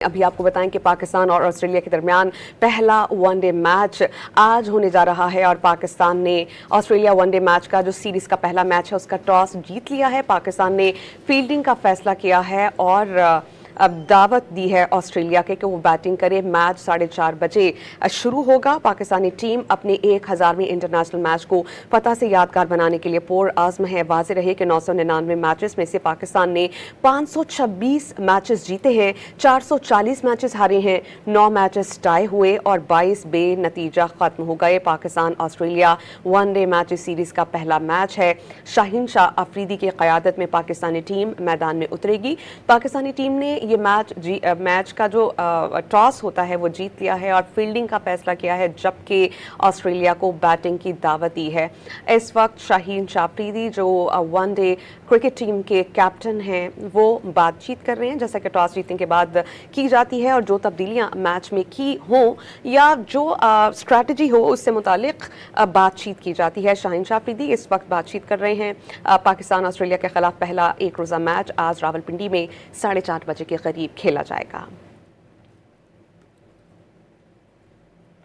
ابھی آپ کو بتائیں کہ پاکستان اور آسٹریلیا کے درمیان پہلا ون ڈے میچ آج ہونے جا رہا ہے اور پاکستان نے آسٹریلیا ون ڈے میچ کا جو سیریز کا پہلا میچ ہے اس کا ٹاس جیت لیا ہے۔ پاکستان نے فیلڈنگ کا فیصلہ کیا ہے اور اب دعوت دی ہے آسٹریلیا کے کہ وہ بیٹنگ کرے۔ میچ 4:30 بجے شروع ہوگا۔ پاکستانی ٹیم اپنے 1000ویں انٹرنیشنل میچ کو فتح سے یادگار بنانے کے لیے پرعزم ہے۔ واضح رہے کہ 999 میچز میں سے پاکستان نے 526 میچز جیتے ہیں، 440 میچز ہارے ہیں، 9 میچز ٹائی ہوئے اور 22 بے نتیجہ ختم ہو گئے۔ Pakistan Australia one day match series کا پہلا میچ ہے۔ شاہین شاہ افریدی کی قیادت میں پاکستانی ٹیم میدان میں اترے گی۔ پاکستانی ٹیم نے یہ میچ کا جو ٹاس ہوتا ہے وہ جیت لیا ہے اور فیلڈنگ کا فیصلہ کیا ہے، جبکہ آسٹریلیا کو بیٹنگ کی دعوت دی ہے۔ اس وقت شاہین شاہ افریدی جو ون ڈے کرکٹ ٹیم کے کیپٹن ہیں وہ بات چیت کر رہے ہیں، جیسا کہ ٹاس جیتنے کے بعد کی جاتی ہے اور جو تبدیلیاں میچ میں کی ہوں یا جو اسٹریٹجی ہو اس سے متعلق بات چیت کی جاتی ہے۔ شاہین شاہ افریدی اس وقت بات چیت کر رہے ہیں۔ پاکستان آسٹریلیا کے خلاف پہلا ایک روزہ میچ آج راولپنڈی میں 4:30 بجے کے قریب کھیلا جائے گا۔